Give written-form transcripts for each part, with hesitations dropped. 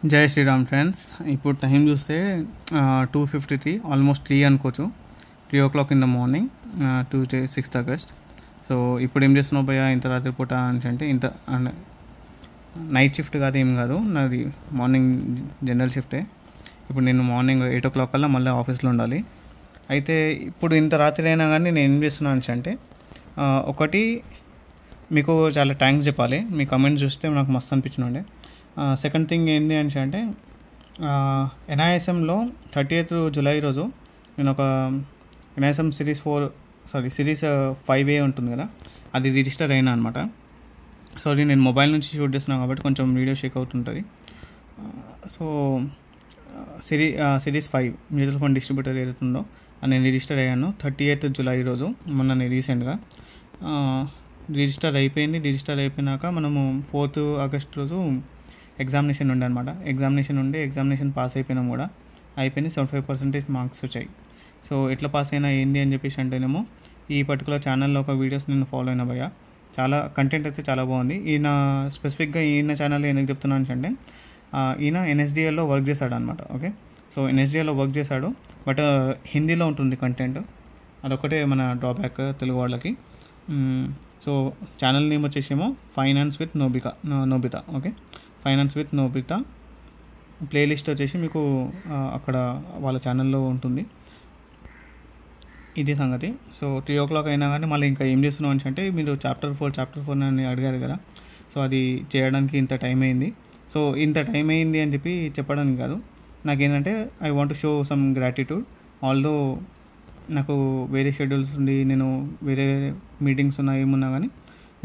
జై శ్రీరామ్ ఫ్రెండ్స్. ఇప్పుడు టైం చూస్తే 2:53, ఆల్మోస్ట్ 3 అనుకోవచ్చు. 3 o'clock in the morning, Tuesday 6th August. So ఇప్పుడు ఏం చేస్తున్నావు భయ్యా ఇంత రాత్రి పూట అంటే ఇంత నైట్ షిఫ్ట్ కాదు, ఏం కాదు, నాది మార్నింగ్ జనరల్ షిఫ్టే. ఇప్పుడు నేను మార్నింగ్ 8 o'clock కల్లా మళ్ళీ ఆఫీస్లో ఉండాలి. అయితే ఇప్పుడు ఇంత రాత్రి అయినా కానీ నేను ఏం చేస్తున్నాను అంటే ఒకటి మీకు చాలా థ్యాంక్స్ చెప్పాలి. మీ కమెంట్స్ చూస్తే నాకు మస్తు అనిపించిండే. సెకండ్ థింగ్ ఏంటి అంటే ఎన్ఐఎస్ఎంలో 30th July రోజు నేను ఒక ఎన్ఐఎస్ఎం సిరీస్ 5A ఉంటుంది కదా, అది రిజిస్టర్ అయినా అనమాట. సారీ, నేను మొబైల్ నుంచి షూట్ చేస్తున్నాను కాబట్టి కొంచెం వీడియో షేక్ అవుతుంటుంది. So series 5 mutual fund distributor ఏదైతుందో అది నేను రిజిస్టర్ అయ్యాను 30th July రోజు, మొన్న రీసెంట్గా రిజిస్టర్ అయిపోయింది. రిజిస్టర్ అయిపోయినాక మనము 4th August రోజు ఎగ్జామినేషన్ ఉండే అనమాట. ఎగ్జామినేషన్ పాస్ అయిపోయినాం కూడా, అయిపోయింది. 75% మార్క్స్ వచ్చాయి. సో ఎట్లా పాస్ అయినా ఏంది అని చెప్పేసి అంటేనేమో ఈ పర్టికులర్ ఛానల్లో ఒక వీడియోస్ నేను ఫాలో అయినా భయ్యా. చాలా కంటెంట్ అయితే చాలా బాగుంది. స్పెసిఫిక్గా ఈయన ఛానల్ ఎందుకు చెప్తున్నాను అంటే ఈయన ఎన్ఎస్డిఎల్లో వర్క్ చేశాడు అనమాట. ఓకే, సో ఎన్ఎస్డిఎల్లో వర్క్ చేశాడు, బట్ హిందీలో ఉంటుంది కంటెంట్. అదొకటే మన డ్రాబ్యాక్ తెలుగు వాళ్ళకి. సో ఛానల్ నేమ్ వచ్చేసేమో finance with Nobita. Okay, finance with Nobita playlist వచ్చేసి మీకు అక్కడ వాళ్ళ ఛానల్లో ఉంటుంది. ఇది సంగతి. సో 3 o'clock అయినా కానీ మళ్ళీ ఇంకా ఏం చేస్తున్నాం అంటే మీరు చాప్టర్ 4 అని అడిగారు కదా, సో అది చేయడానికి ఇంత టైం అయింది. సో ఇంత టైం అయింది అని చెప్పి చెప్పడానికి కాదు, నాకేంటంటే I want to show some gratitude. Although నాకు వేరే షెడ్యూల్స్ ఉండి నేను వేరే మీటింగ్స్ ఏమున్నా కానీ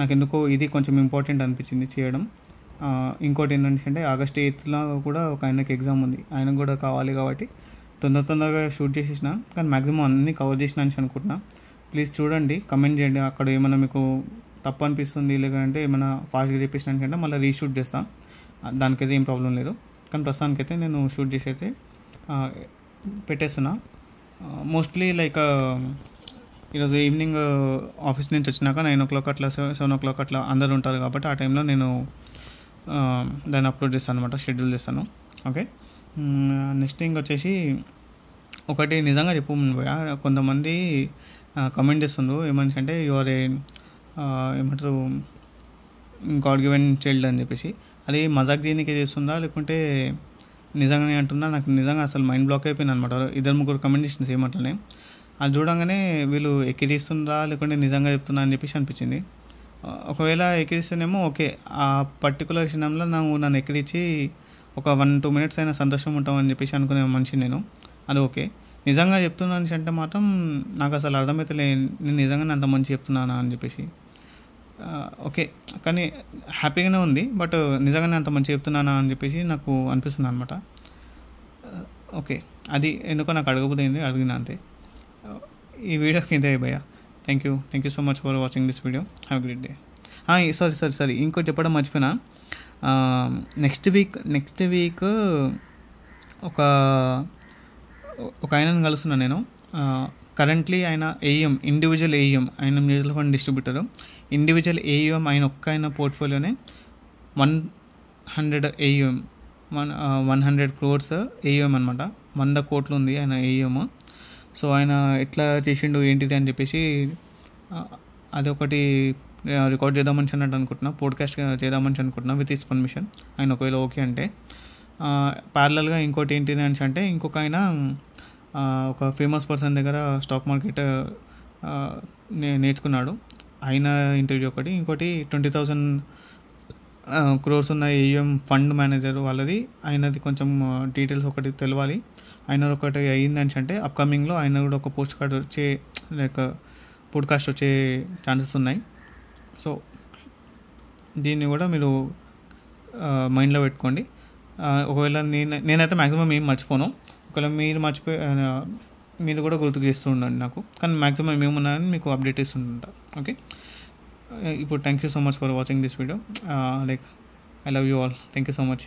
నాకు ఎందుకో ఇది కొంచెం ఇంపార్టెంట్ అనిపించింది చేయడం. ఇంకోటి ఏంటంటే August 8th కూడా ఒక ఆయనకి ఎగ్జామ్ ఉంది, ఆయనకు కూడా కావాలి కాబట్టి తొందరగా షూట్ చేసేసిన, కానీ మ్యాక్సిమం అన్నీ కవర్ చేసిన అని అనుకుంటున్నా. ప్లీజ్ చూడండి, కమెంట్ చేయండి. అక్కడ ఏమైనా మీకు తప్పు అనిపిస్తుంది లేదంటే ఏమైనా ఫాస్ట్గా చెప్పేసిన అంటే మళ్ళీ రీషూట్ చేస్తాను, దానికైతే ఏం ప్రాబ్లం లేదు. కానీ ప్రస్తుతానికైతే నేను షూట్ చేసి అయితే పెట్టేస్తున్నా. మోస్ట్లీ లైక్ ఈరోజు ఈవినింగ్ ఆఫీస్ నుంచి వచ్చినాక 9 o'clock అట్లా 7 o'clock అట్లా అందరు ఉంటారు కాబట్టి ఆ టైంలో నేను దాన్ని అప్లోడ్ చేస్తాను అనమాట, షెడ్యూల్ చేస్తాను. ఓకే, నెక్స్ట్ థింగ్ వచ్చేసి ఒకటి నిజంగా చెప్పు, కొంతమంది కమెంట్ చేస్తుండ్రు ఏమంటే యువర్ ఏమంటారు గాడ్ గివెన్ చైల్డ్ అని చెప్పేసి. అది మజాక్ దీనికే చేస్తుందా లేకుంటే నిజంగానే అంటున్నా? నాకు నిజంగా అసలు మైండ్ బ్లాక్ అయిపోయింది అనమాట. 2-3 కమెంట్ చేసిన సేమ్ అట్లనే. అది చూడంగానే వీళ్ళు ఎక్కిరిస్తుండ్రా లేకుంటే నిజంగా చెప్తున్నా అని చెప్పేసి అనిపించింది. ఒకవేళ ఎక్కిరిస్తేనేమో ఓకే, ఆ పర్టికులర్ విషయంలో నన్ను ఎక్కిరించి ఒక 1-2 minutes అయినా సంతోషం ఉంటామని చెప్పేసి అనుకునే మనిషి నేను, అది ఓకే. నిజంగా చెప్తున్నాను అంటే మాత్రం నాకు అసలు అర్థమైతే నేను నిజంగానే అంత మంచి చెప్తున్నానా అని చెప్పేసి. ఓకే, కానీ హ్యాపీగానే ఉంది, బట్ నిజంగానే అంత మంచి చెప్తున్నానా అని చెప్పేసి నాకు అనిపిస్తుంది అనమాట. ఓకే, అది ఎందుకో నాకు అడిగిన అంతే. ఈ వీడియోకి ఇదే భయ్యా. Thank you so much for watching this video. Have great day. Sorry ఇంకోటి చెప్పడం మర్చిపోయినా. నెక్స్ట్ వీక్ ఒక ఆయనను కలుస్తున్నాను నేను. కరెంట్లీ ఆయన ఇండివిజువల్ ఏఎం, ఆయన mutual fund distributor. Individual AM ఆయన పోర్ట్ఫోలియోనే 100 AUM, 100 crores ఏఎం అనమాట. 100 కోట్లు ఉంది ఆయన ఏఎం. సో ఆయన ఎట్లా చేసిండు ఏంటిది అని చెప్పేసి అదొకటి రికార్డ్ చేద్దామని అనుకుంటున్నా, పోడ్కాస్ట్ చేద్దామని అనుకుంటున్నా విత్ హిస్ పర్మిషన్. ఆయన ఒకవేళ ఓకే అంటే. ప్యారలల్గా ఇంకోటి ఏంటిది అంటే ఇంకొక ఆయన ఒక ఫేమస్ పర్సన్ దగ్గర స్టాక్ మార్కెట్ నేర్చుకున్నాడు. ఆయన ఇంటర్వ్యూ ఒకటి, ఇంకోటి 20,000 crores ఉన్న ఏఎం ఫండ్ మేనేజర్ వాళ్ళది, ఆయనది కొంచెం డీటెయిల్స్ ఒకటి తెలవాలి. ఆయన ఒకటి అయ్యిందని అంటే అప్కమింగ్లో ఆయన కూడా ఒక పోడ్కాస్ట్ వచ్చే ఛాన్సెస్ ఉన్నాయి. సో దీన్ని కూడా మీరు మైండ్లో పెట్టుకోండి. ఒకవేళ నేనైతే మ్యాక్సిమం ఏం మర్చిపోను. ఒకవేళ మీరు కూడా గుర్తుకు చేస్తూ ఉండండి నాకు, కానీ మ్యాక్సిమం ఏమున్నాయని మీకు అప్డేట్ ఇస్తుంటా. ఓకే, ఇప్పుడు thank you so much for watching this video. I love you all. Thank you so much.